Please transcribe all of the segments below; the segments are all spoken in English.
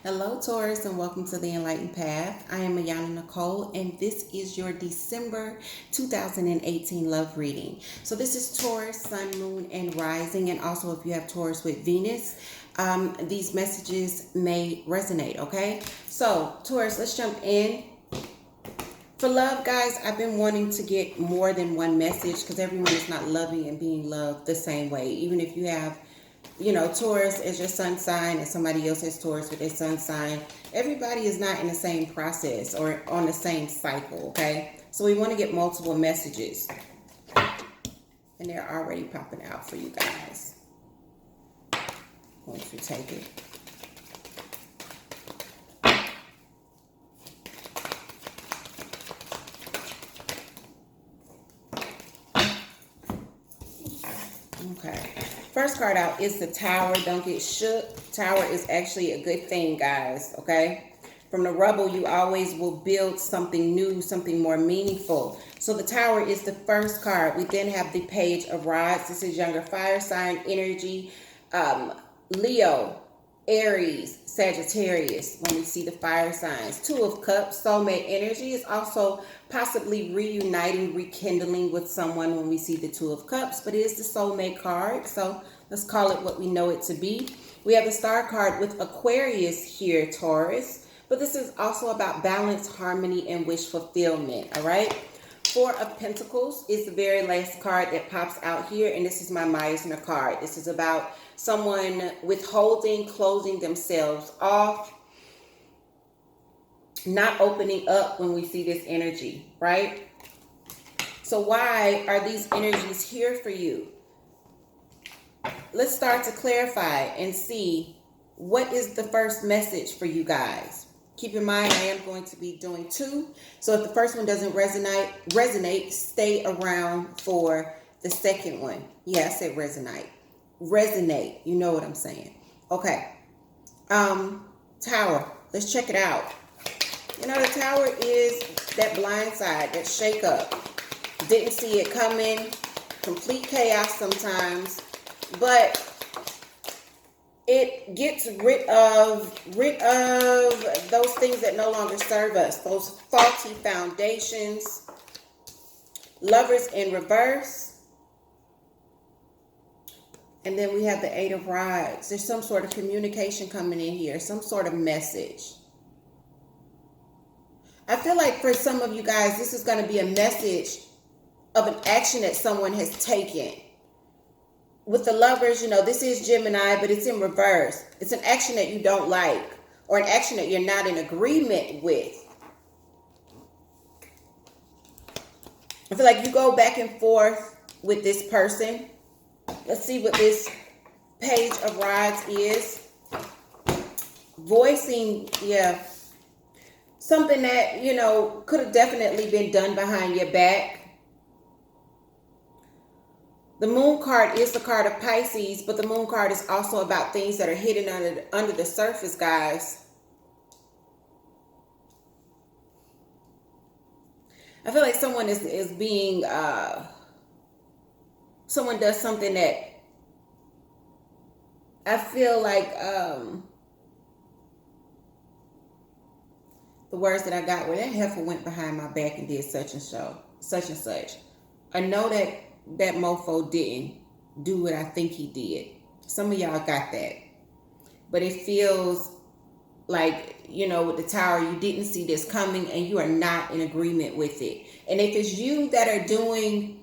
Hello, Taurus, and welcome to the Enlightened Path. I am Ayana Nicole, and this is your December 2018 love reading. So this is Taurus, Sun, Moon, and Rising, and also if you have Taurus with Venus, these messages may resonate, okay? So, Taurus, let's jump in. For love, guys, I've been wanting to get more than one message because everyone is not loving and being loved the same way. Even if you have Taurus as your sun sign and somebody else has Taurus with their sun sign, everybody is not in the same process or on the same cycle, okay? So we want to get multiple messages. And they're already popping out for you guys. Once you take it. Okay. First card out is the Tower. Don't get shook. Tower is actually a good thing, guys, okay? From the rubble, you always will build something new, something more meaningful. So the Tower is the first card. We then have the Page of Rods. This is younger fire sign energy. Leo, Aries, Sagittarius, when we see the fire signs. Two of Cups, soulmate energy, is also possibly reuniting, rekindling with someone when we see the Two of Cups, but it is the soulmate card, so let's call it what we know it to be. We have the Star card with Aquarius here, Taurus, but this is also about balance, harmony, and wish fulfillment, all right? Four of Pentacles is the very last card that pops out here, and this is my Meisner card. This is about someone withholding, closing themselves off, not opening up when we see this energy, right? So why are these energies here for you? Let's start to clarify and see what is the first message for you guys. Keep in mind, I am going to be doing two. So if the first one doesn't resonate, stay around for the second one. Yeah, I said resonate. Resonate. You know what I'm saying. Okay. Tower. Let's check it out. You know, the Tower is that blind side, that shake up. Didn't see it coming. Complete chaos sometimes. But it gets rid of those things that no longer serve us. Those faulty foundations. Lovers in reverse. And then we have the Eight of Rods. There's some sort of communication coming in here. Some sort of message. I feel like for some of you guys, this is going to be a message of an action that someone has taken. With the Lovers, this is Gemini, but it's in reverse. It's an action that you don't like or an action that you're not in agreement with. I feel like you go back and forth with this person. Let's see what this Page of Rods is. Voicing, something that, could have definitely been done behind your back. The Moon card is the card of Pisces, but the Moon card is also about things that are hidden under the surface, guys. I feel like someone is being, someone does something that I feel like, the words that I got were, that heifer went behind my back and did such and such. I know that mofo didn't do what I think he did. Some of y'all got that. But it feels like, with the Tower, you didn't see this coming and you are not in agreement with it. And if it's you that are doing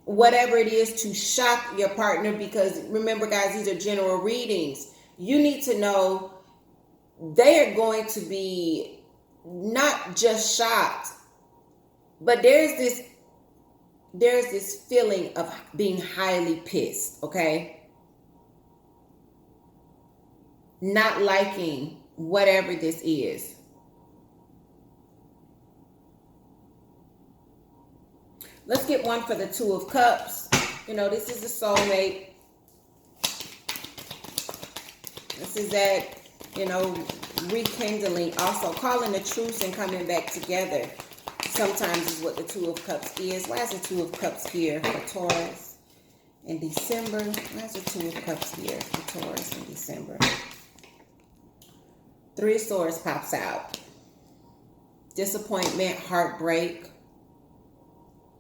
whatever it is to shock your partner, because remember, guys, these are general readings. You need to know they are going to be not just shocked, but there's this feeling of being highly pissed, okay? Not liking whatever this is. Let's get one for the Two of Cups. This is the soulmate. This is that, rekindling. Also calling a truce and coming back together. Sometimes is what the Two of Cups is. Why is the Two of Cups here for Taurus in December? Why is the Two of Cups here for Taurus in December? Three of Swords pops out. Disappointment, heartbreak,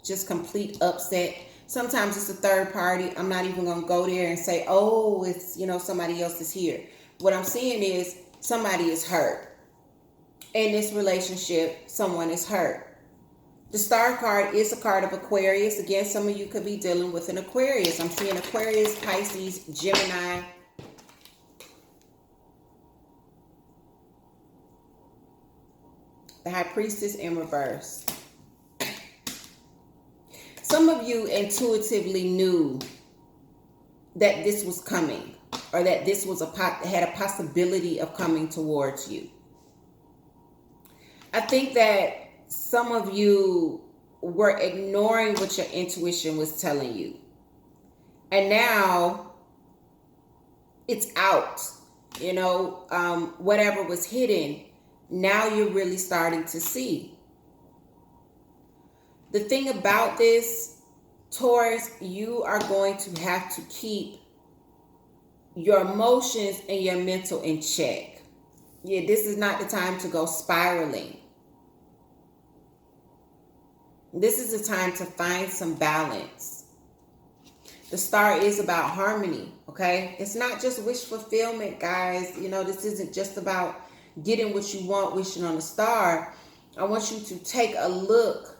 just complete upset. Sometimes it's a third party. I'm not even going to go there and say, oh, it's, you know, somebody else is here. What I'm seeing is somebody is hurt. In this relationship, someone is hurt. The Star card is a card of Aquarius. Again, some of you could be dealing with an Aquarius. I'm seeing Aquarius, Pisces, Gemini. The High Priestess in reverse. Some of you intuitively knew that this was coming, or that this was had a possibility of coming towards you. I think that some of you were ignoring what your intuition was telling you. And now it's out. You know, whatever was hidden, now you're really starting to see. The thing about this, Taurus, you are going to have to keep your emotions and your mental in check. Yeah, this is not the time to go spiraling. This is the time to find some balance. The Star is about harmony, okay? It's not just wish fulfillment, guys. You know, this isn't just about getting what you want, wishing on a star. I want you to take a look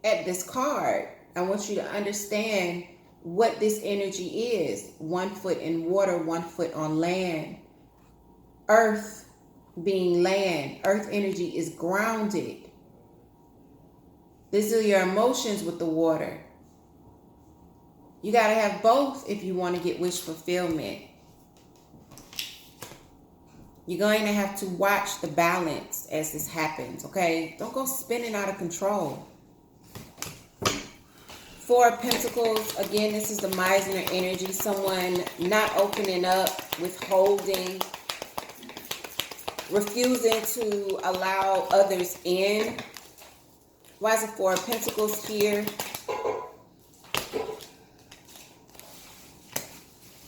at this card. I want you to understand what this energy is. 1 foot in water, 1 foot on land. Earth being land. Earth energy is grounded. These are your emotions with the water. You got to have both if you want to get wish fulfillment. You're going to have to watch the balance as this happens, okay? Don't go spinning out of control. 4 of Pentacles. Again, this is the Meisner energy. Someone not opening up, withholding, refusing to allow others in. Why is it 4 of Pentacles here?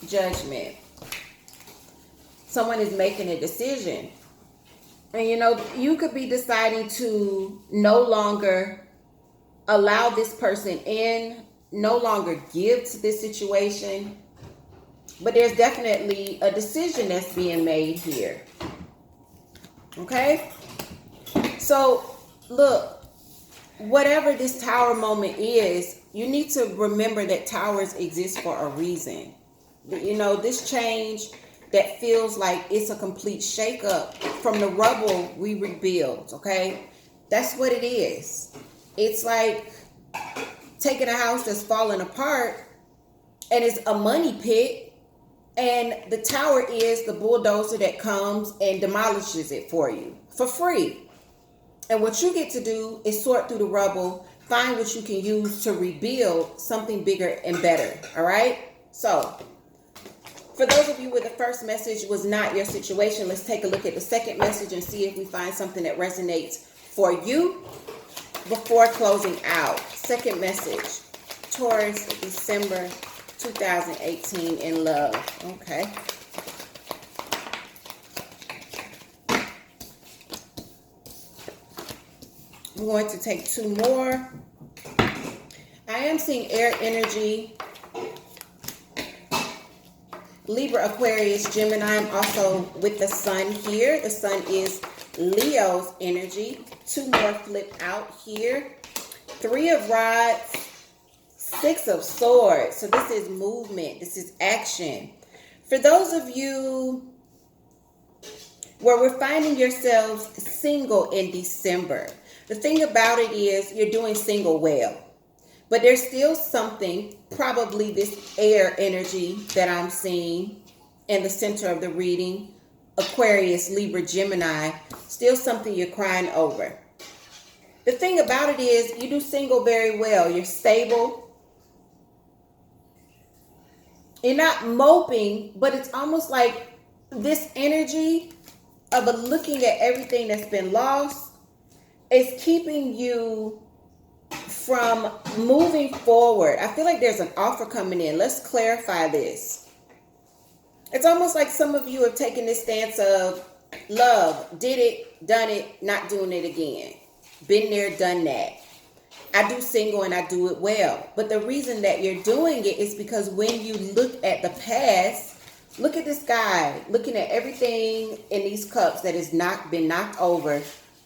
Judgment. Someone is making a decision. And you know, you could be deciding to no longer allow this person in, no longer give to this situation. But there's definitely a decision that's being made here. Okay? So, look, whatever this Tower moment is, you need to remember that towers exist for a reason. You know, this change that feels like it's a complete shakeup. From the rubble, we rebuild, okay? That's what it is. It's like taking a house that's falling apart and it's a money pit, and the tower is the bulldozer that comes and demolishes it for you for free. And what you get to do is sort through the rubble, find what you can use to rebuild something bigger and better, all right? So, for those of you where the first message was not your situation, let's take a look at the second message and see if we find something that resonates for you before closing out. Second message, Taurus, December 2018 in love. Okay. I'm going to take 2 more. I am seeing air energy. Libra, Aquarius, Gemini. I'm also with the sun here. The sun is Leo's energy. 2 more flip out here. 3 of Rods, 6 of Swords. So this is movement. This is action. For those of you where we're finding yourselves single in December, the thing about it is you're doing single well. But there's still something, probably this air energy that I'm seeing in the center of the reading, Aquarius, Libra, Gemini, still something you're crying over. The thing about it is you do single very well. You're stable. You're not moping, but it's almost like this energy of looking at everything that's been lost is keeping you from moving forward. I feel like there's an offer coming in. Let's clarify this. It's almost like some of you have taken this stance of love, did it, done it, not doing it again. Been there, done that. I do single and I do it well. But the reason that you're doing it is because when you look at the past, look at this guy looking at everything in these cups that has not been knocked over,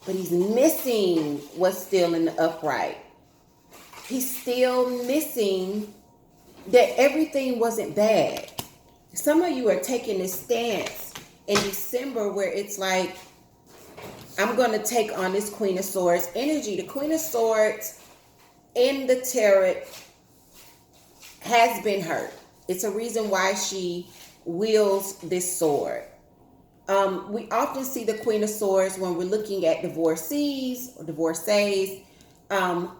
but he's missing what's still in the upright. He's still missing that everything wasn't bad. Some of you are taking this stance in December where it's like, I'm going to take on this Queen of Swords energy. The Queen of Swords in the tarot has been hurt. It's a reason why she wields this sword. We often see the Queen of Swords when we're looking at divorcees or divorcees,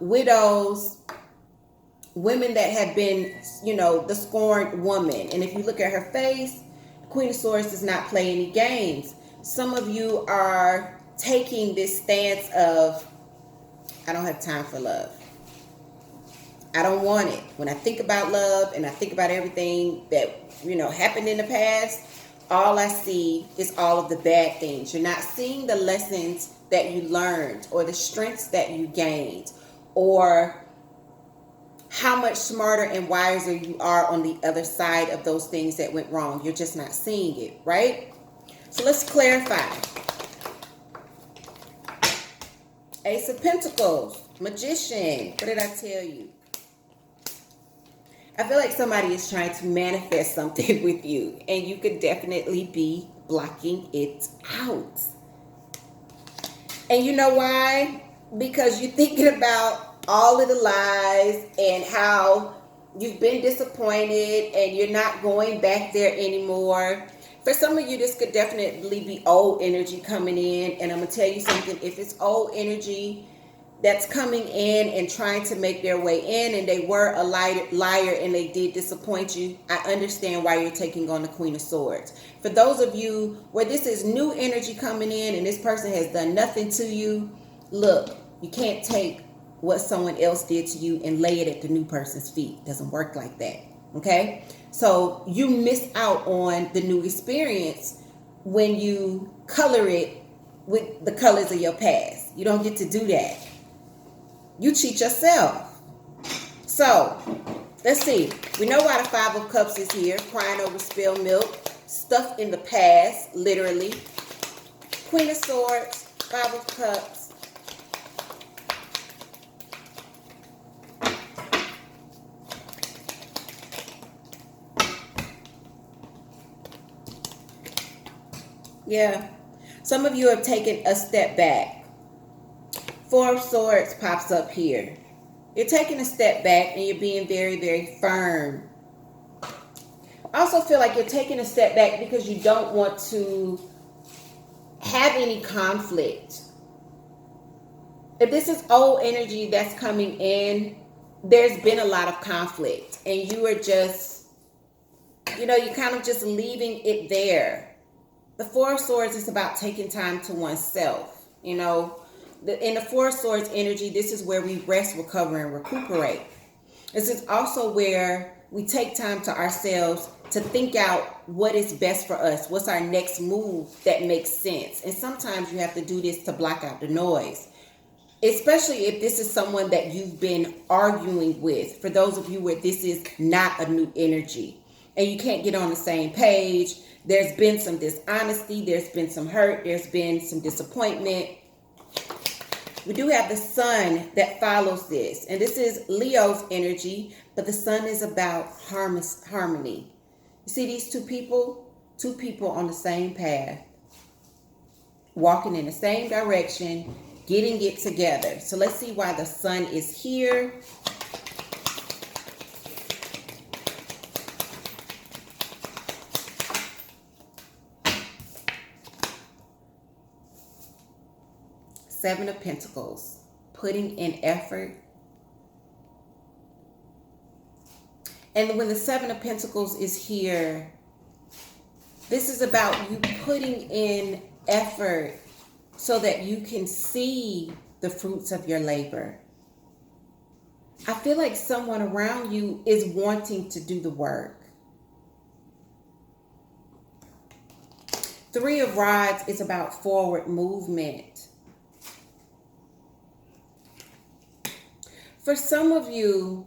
widows, women that have been, the scorned woman. And if you look at her face, Queen of Swords does not play any games. Some of you are taking this stance of, I don't have time for love. I don't want it. When I think about love and I think about everything that, happened in the past, all I see is all of the bad things. You're not seeing the lessons that you learned or the strengths that you gained or how much smarter and wiser you are on the other side of those things that went wrong. You're just not seeing it, right? So let's clarify. Ace of Pentacles, Magician. What did I tell you? I feel like somebody is trying to manifest something with you, and you could definitely be blocking it out. And you know why? Because you're thinking about all of the lies and how you've been disappointed and you're not going back there anymore. For some of you, this could definitely be old energy coming in. And I'm going to tell you something. If it's old energy that's coming in and trying to make their way in and they were a liar and they did disappoint you, I understand why you're taking on the Queen of Swords. For those of you where this is new energy coming in and this person has done nothing to you, look, you can't take what someone else did to you and lay it at the new person's feet. It doesn't work like that. Okay? So you miss out on the new experience when you color it with the colors of your past. You don't get to do that. You cheat yourself. So, let's see. We know why the Five of Cups is here. Crying over spilled milk. Stuff in the past, literally. Queen of Swords. Five of Cups. Yeah. Some of you have taken a step back. Four of Swords pops up here. You're taking a step back and you're being very, very firm. I also feel like you're taking a step back because you don't want to have any conflict. If this is old energy that's coming in, there's been a lot of conflict and you are just, you're kind of just leaving it there. The Four of Swords is about taking time to oneself, in the Four of Swords energy, this is where we rest, recover, and recuperate. This is also where we take time to ourselves to think out what is best for us. What's our next move that makes sense? And sometimes you have to do this to block out the noise. Especially if this is someone that you've been arguing with. For those of you where this is not a new energy. And you can't get on the same page. There's been some dishonesty. There's been some hurt. There's been some disappointment. We do have the sun that follows this. And this is Leo's energy, but the sun is about harmony. You see these two people on the same path, walking in the same direction, getting it together. So let's see why the sun is here. Seven of Pentacles, putting in effort. And when the Seven of Pentacles is here, this is about you putting in effort so that you can see the fruits of your labor. I feel like someone around you is wanting to do the work. Three of Rods is about forward movement. For some of you,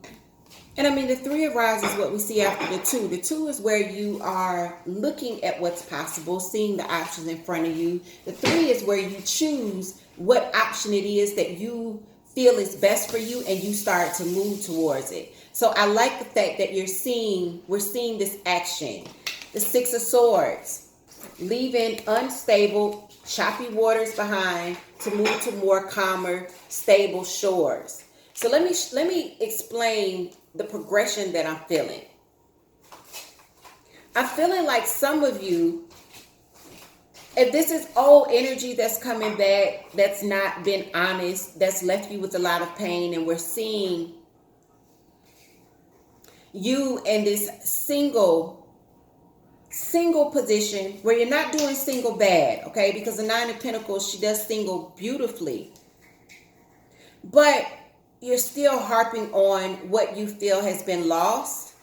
and I mean, the Three of Rods is what we see after the Two. The Two is where you are looking at what's possible, seeing the options in front of you. The Three is where you choose what option it is that you feel is best for you, and you start to move towards it. So I like the fact that we're seeing this action. The Six of Swords, leaving unstable, choppy waters behind to move to more calmer, stable shores. So let me explain the progression that I'm feeling. I'm feeling like some of you, if this is old energy that's coming back, that's not been honest, that's left you with a lot of pain, and we're seeing you in this single position where you're not doing single bad, okay? Because the Nine of Pentacles, she does single beautifully. But you're still harping on what you feel has been lost.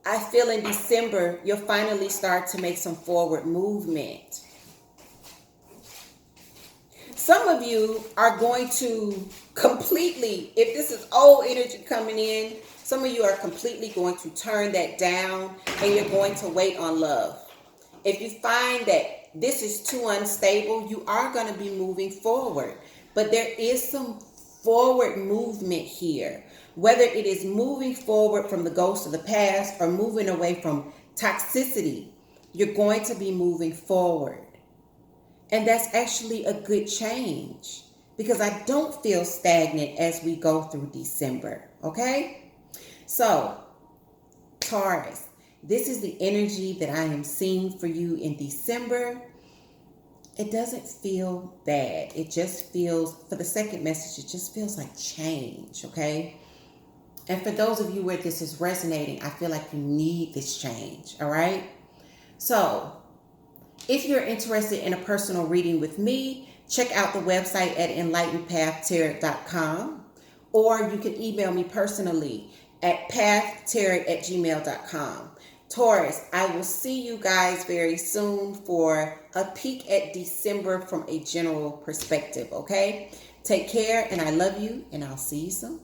I feel in December, you'll finally start to make some forward movement. Some of you are going to completely, if this is old energy coming in, some of you are completely going to turn that down, and you're going to wait on love. If you find that this is too unstable, you are going to be moving forward. But there is some forward movement here. Whether it is moving forward from the ghost of the past or moving away from toxicity, you're going to be moving forward. And that's actually a good change, because I don't feel stagnant as we go through December, okay? So, Taurus, this is the energy that I am seeing for you in December. It doesn't feel bad. It just feels, for the second message, it just feels like change, okay? And for those of you where this is resonating, I feel like you need this change, all right? So, if you're interested in a personal reading with me, check out the website at enlightenedpathtarot.com, or you can email me personally at pathtarot@gmail.com. Taurus, I will see you guys very soon for a peek at December from a general perspective, okay? Take care, and I love you, and I'll see you soon.